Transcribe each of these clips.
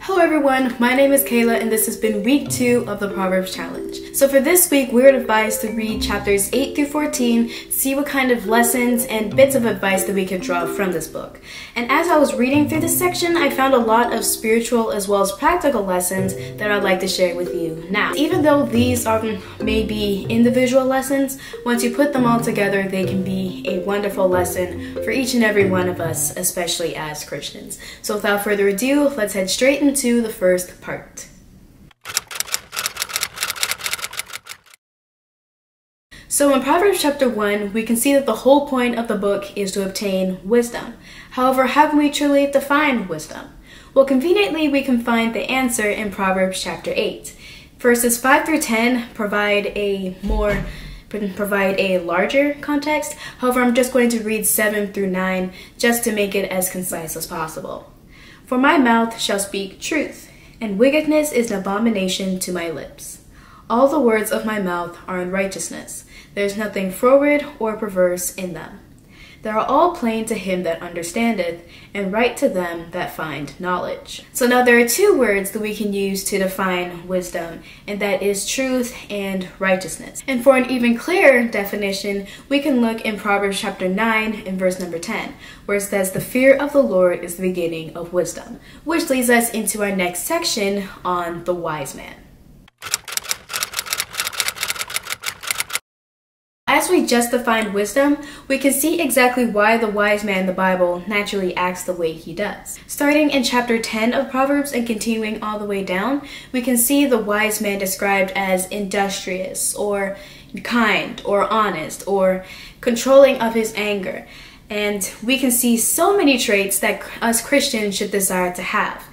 Hello everyone, my name is Kayla and this has been week 2 of the Proverbs Challenge. So for this week, we were advised to read chapters 8 through 14, see what kind of lessons and bits of advice that we could draw from this book. And as I was reading through this section, I found a lot of spiritual as well as practical lessons that I'd like to share with you now. Even though these are maybe individual lessons, once you put them all together, they can be a wonderful lesson for each and every one of us, especially as Christians. So without further ado, let's head straight into the first part. So in Proverbs chapter 1, we can see that the whole point of the book is to obtain wisdom. However, how can we truly define wisdom? Well, conveniently, we can find the answer in Proverbs chapter 8. Verses 5 through 10 provide a larger context. However, I'm just going to read 7 through 9 just to make it as concise as possible. For my mouth shall speak truth, and wickedness is an abomination to my lips. All the words of my mouth are in righteousness. There is nothing froward or perverse in them. They are all plain to him that understandeth, and right to them that find knowledge. So now there are two words that we can use to define wisdom, and that is truth and righteousness. And for an even clearer definition, we can look in Proverbs chapter 9 and verse number 10, where it says, "The fear of the Lord is the beginning of wisdom," which leads us into our next section on the wise man. As we just defined wisdom, we can see exactly why the wise man in the Bible naturally acts the way he does. Starting in chapter 10 of Proverbs and continuing all the way down, we can see the wise man described as industrious, or kind, or honest, or controlling of his anger. And we can see so many traits that us Christians should desire to have.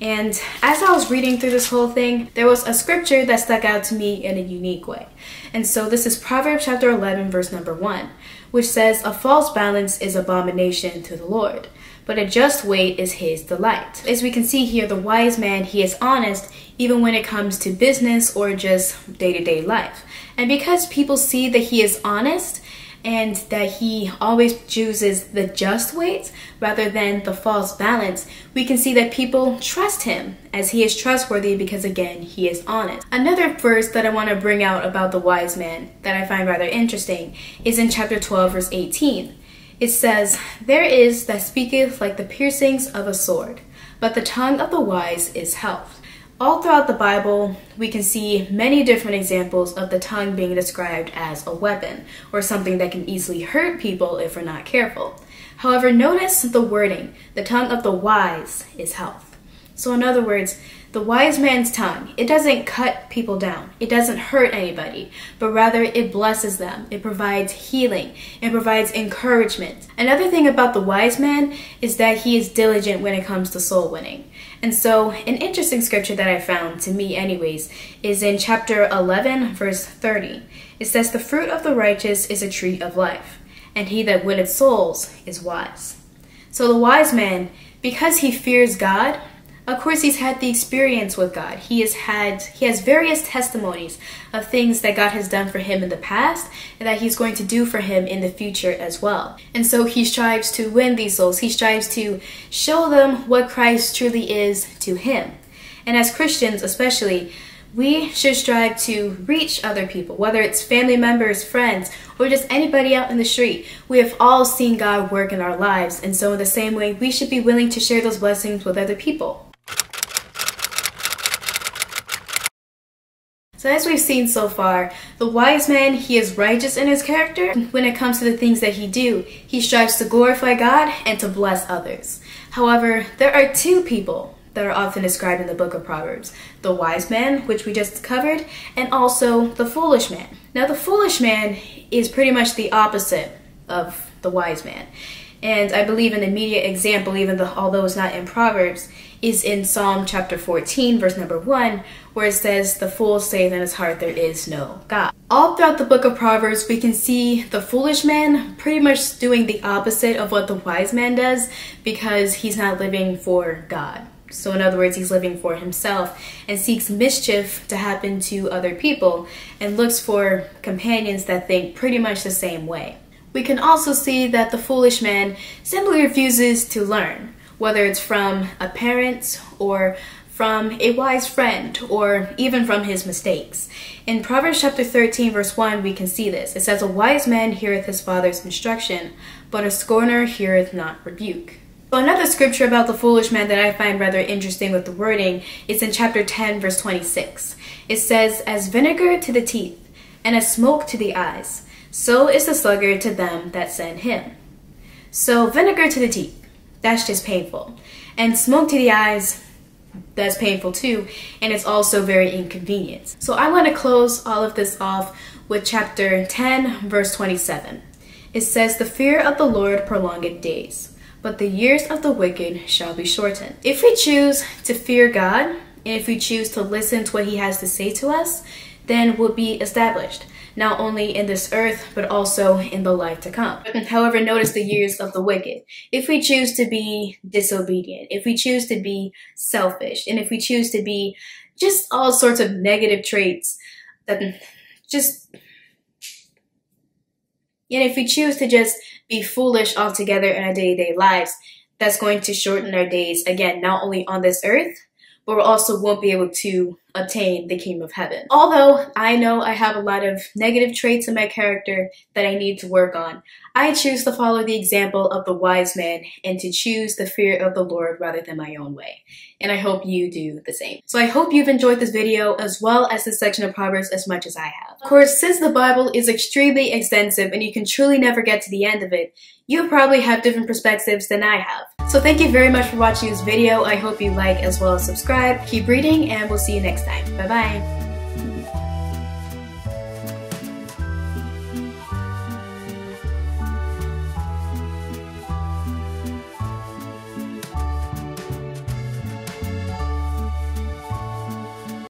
And as I was reading through this whole thing, there was a scripture that stuck out to me in a unique way. And so this is Proverbs chapter 11, verse number 1, which says, "A false balance is abomination to the Lord, but a just weight is his delight." As we can see here, the wise man, he is honest even when it comes to business or just day-to-day life. And because people see that he is honest, and that he always chooses the just weight rather than the false balance, we can see that people trust him as he is trustworthy because, again, he is honest. Another verse that I want to bring out about the wise man that I find rather interesting is in chapter 12, verse 18. It says, "There is that speaketh like the piercings of a sword, but the tongue of the wise is health." All throughout the Bible, we can see many different examples of the tongue being described as a weapon, or something that can easily hurt people if we're not careful. However, notice the wording, the tongue of the wise is health. So in other words, the wise man's tongue, it doesn't cut people down, it doesn't hurt anybody, but rather it blesses them, it provides healing, it provides encouragement. Another thing about the wise man is that he is diligent when it comes to soul winning. And so an interesting scripture that I found, to me anyways, is in chapter 11, verse 30. It says, "The fruit of the righteous is a tree of life, and he that winneth souls is wise." So the wise man, because he fears God, of course he's had the experience with God. He has various testimonies of things that God has done for him in the past and that he's going to do for him in the future as well. And so he strives to win these souls. He strives to show them what Christ truly is to him. And as Christians especially, we should strive to reach other people, whether it's family members, friends, or just anybody out in the street. We have all seen God work in our lives, and so in the same way, we should be willing to share those blessings with other people. So as we've seen so far, the wise man, he is righteous in his character. When it comes to the things that he strives to glorify God and to bless others. However, there are two people that are often described in the book of Proverbs. The wise man, which we just covered, and also the foolish man. Now the foolish man is pretty much the opposite of the wise man. And I believe an immediate example, although it's not in Proverbs, is in Psalm chapter 14, verse number 1, where it says, "The fool saith in his heart, there is no God." All throughout the book of Proverbs, we can see the foolish man pretty much doing the opposite of what the wise man does, because he's not living for God. So in other words, he's living for himself and seeks mischief to happen to other people and looks for companions that think pretty much the same way. We can also see that the foolish man simply refuses to learn, whether it's from a parent or from a wise friend or even from his mistakes. In Proverbs chapter 13 verse 1 we can see this. It says, "A wise man heareth his father's instruction, but a scorner heareth not rebuke." So another scripture about the foolish man that I find rather interesting with the wording is in chapter 10 verse 26. It says, "As vinegar to the teeth and as smoke to the eyes, so is the sluggard to them that send him." So vinegar to the teeth, that's just painful. And smoke to the eyes, that's painful too, and it's also very inconvenient. So I want to close all of this off with chapter 10 verse 27. It says, "The fear of the Lord prolongeth days, but the years of the wicked shall be shortened." If we choose to fear God, and if we choose to listen to what he has to say to us, then we'll be established, not only in this earth, but also in the life to come. However, notice the years of the wicked. If we choose to be disobedient, if we choose to be selfish, and if we choose to be just all sorts of negative traits, and if we choose to just be foolish altogether in our day-to-day lives, that's going to shorten our days, again, not only on this earth, but we also won't be able to obtain the kingdom of heaven. Although I know I have a lot of negative traits in my character that I need to work on, I choose to follow the example of the wise man and to choose the fear of the Lord rather than my own way. And I hope you do the same. So I hope you've enjoyed this video as well as this section of Proverbs as much as I have. Of course, since the Bible is extremely extensive and you can truly never get to the end of it, you probably have different perspectives than I have. So thank you very much for watching this video. I hope you like as well as subscribe. Keep reading and we'll see you next time. Bye bye.